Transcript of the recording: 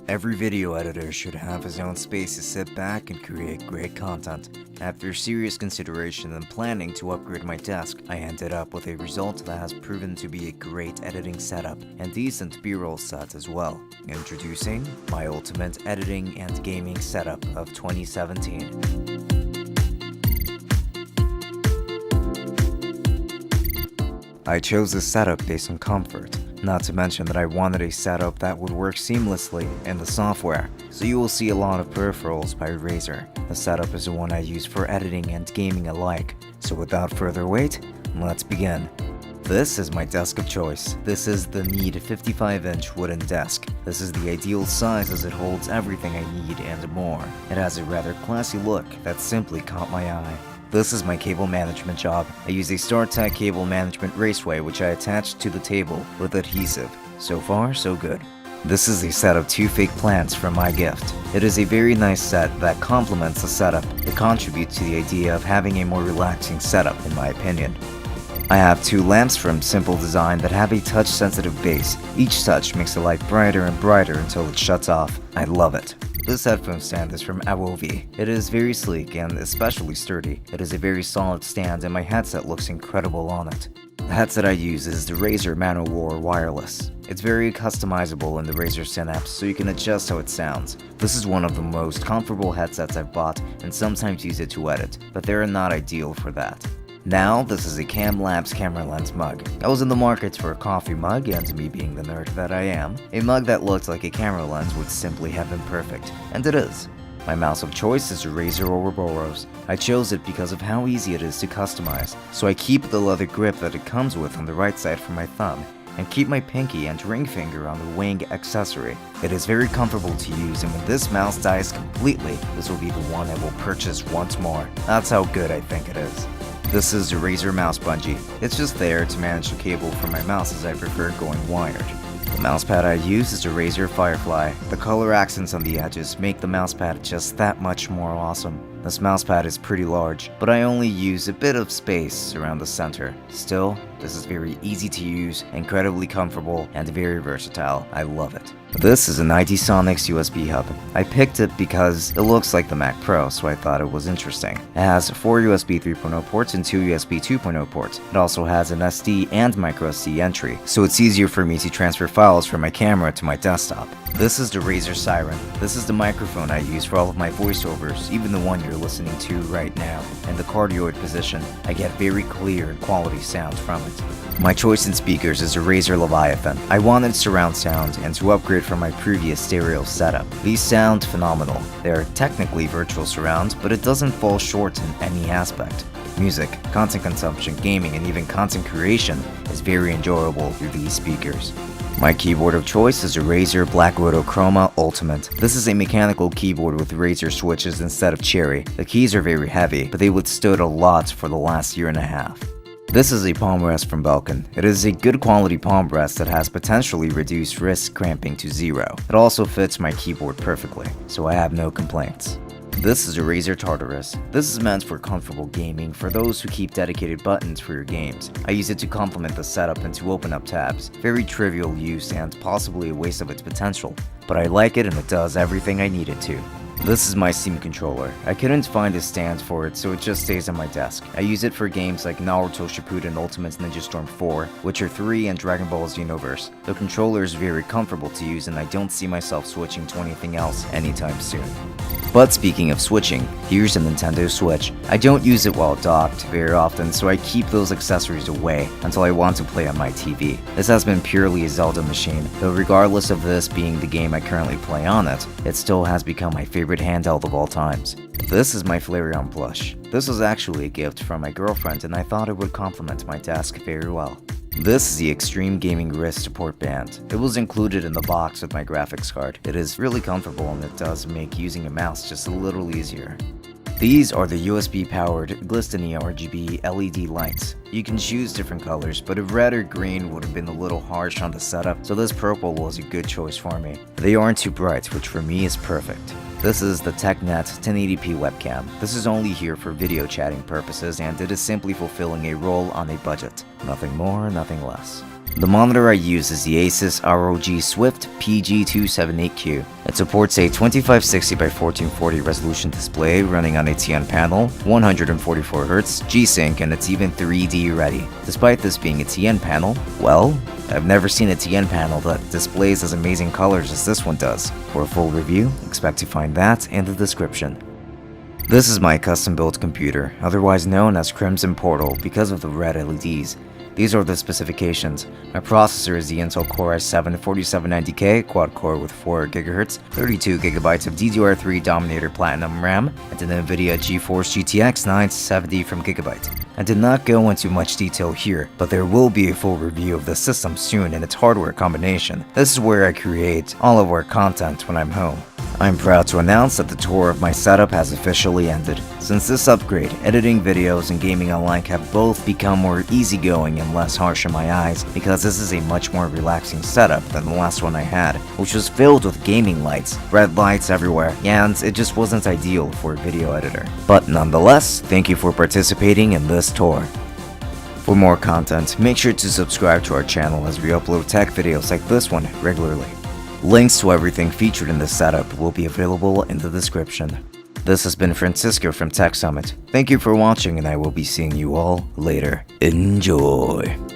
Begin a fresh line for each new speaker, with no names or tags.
Every video editor should have his own space to sit back and create great content. After serious consideration and planning to upgrade my desk, I ended up with a result that has proven to be a great editing setup and decent B-roll set as well. Introducing my ultimate editing and gaming setup of 2017. I chose this setup based on comfort, not to mention that I wanted a setup that would work seamlessly in the software, so you will see a lot of peripherals by Razer. The setup is the one I use for editing and gaming alike, so without further wait, let's begin. This is my desk of choice. This is the Mead 55-inch wooden desk. This is the ideal size as it holds everything I need and more. It has a rather classy look that simply caught my eye. This is my cable management job. I use a StarTech cable management raceway which I attached to the table with adhesive. So far, so good. This is a set of 2 fake plants from my gift. It is a very nice set that complements the setup. It contributes to the idea of having a more relaxing setup in my opinion. I have 2 lamps from Simple Design that have a touch-sensitive base. Each touch makes the light brighter and brighter until it shuts off. I love it. This headphone stand is from Awovi. It is very sleek and especially sturdy. It is a very solid stand and my headset looks incredible on it. The headset I use is the Razer ManoWar Wireless. It's very customizable in the Razer Synapse, so you can adjust how it sounds. This is one of the most comfortable headsets I've bought and sometimes use it to edit, but they are not ideal for that. Now, this is a Cam Labs camera lens mug. I was in the market for a coffee mug, and me being the nerd that I am, a mug that looked like a camera lens would simply have been perfect, and it is. My mouse of choice is a Razer Ouroboros. I chose it because of how easy it is to customize, so I keep the leather grip that it comes with on the right side for my thumb, and keep my pinky and ring finger on the wing accessory. It is very comfortable to use, and when this mouse dies completely, this will be the one I will purchase once more. That's how good I think it is. This is the Razer mouse bungee. It's just there to manage the cable for my mouse as I prefer going wired. The mousepad I use is the Razer Firefly. The color accents on the edges make the mousepad just that much more awesome. This mousepad is pretty large, but I only use a bit of space around the center. Still, this is very easy to use, incredibly comfortable, and very versatile. I love it. This is an ID Sonics USB hub. I picked it because it looks like the Mac Pro, so I thought it was interesting. It has 4 USB 3.0 ports and 2 USB 2.0 ports. It also has an SD and microSD entry, so it's easier for me to transfer files from my camera to my desktop. This is the Razer Siren. This is the microphone I use for all of my voiceovers, even the one you're listening to right now. In the cardioid position, I get very clear and quality sound from it. My choice in speakers is a Razer Leviathan. I wanted surround sound and to upgrade from my previous stereo setup. These sound phenomenal. They are technically virtual surround, but it doesn't fall short in any aspect. Music, content consumption, gaming, and even content creation is very enjoyable through these speakers. My keyboard of choice is a Razer Black Widow Chroma Ultimate. This is a mechanical keyboard with Razer switches instead of cherry. The keys are very heavy, but they withstood a lot for the last year and a half. This is a palm rest from Belkin. It is a good quality palm rest that has potentially reduced wrist cramping to 0. It also fits my keyboard perfectly, so I have no complaints. This is a Razer Tartarus. This is meant for comfortable gaming for those who keep dedicated buttons for your games. I use it to complement the setup and to open up tabs. Very trivial use and possibly a waste of its potential, but I like it and it does everything I need it to. This is my Steam controller. I couldn't find a stand for it, so it just stays on my desk. I use it for games like Naruto Shippuden Ultimate Ninja Storm 4, Witcher 3, and Dragon Ball Xenoverse. The controller is very comfortable to use and I don't see myself switching to anything else anytime soon. But speaking of switching, here's a Nintendo Switch. I don't use it while docked very often, so I keep those accessories away until I want to play on my TV. This has been purely a Zelda machine, though regardless of this being the game I currently play on it, it still has become my favorite handheld of all times. This is my Flareon plush. This was actually a gift from my girlfriend and I thought it would complement my desk very well. This is the Extreme Gaming Wrist Support Band. It was included in the box with my graphics card. It is really comfortable and it does make using a mouse just a little easier. These are the USB-powered glistening RGB LED lights. You can choose different colors, but a red or green would have been a little harsh on the setup, so this purple was a good choice for me. They aren't too bright, which for me is perfect. This is the TechNet 1080p webcam. This is only here for video chatting purposes and it is simply fulfilling a role on a budget. Nothing more, nothing less. The monitor I use is the Asus ROG Swift PG278Q. It supports a 2560x1440 resolution display running on a TN panel, 144Hz, G-Sync, and it's even 3D ready. Despite this being a TN panel, well, I've never seen a TN panel that displays as amazing colors as this one does. For a full review, expect to find that in the description. This is my custom-built computer, otherwise known as Crimson Portal because of the red LEDs. These are the specifications. My processor is the Intel Core i7-4790K quad-core with 4GHz, 32GB of DDR3 Dominator Platinum RAM, and an NVIDIA GeForce GTX 970 from Gigabyte. I did not go into much detail here, but there will be a full review of the system soon and its hardware combination. This is where I create all of our content when I'm home. I'm proud to announce that the tour of my setup has officially ended. Since this upgrade, editing videos and gaming online have both become more easygoing and less harsh on my eyes because this is a much more relaxing setup than the last one I had, which was filled with gaming lights, red lights everywhere, and it just wasn't ideal for a video editor. But nonetheless, thank you for participating in this tour. For more content, make sure to subscribe to our channel as we upload tech videos like this one regularly. Links to everything featured in this setup will be available in the description. This has been Francisco from Tech Summit. Thank you for watching and I will be seeing you all later. Enjoy!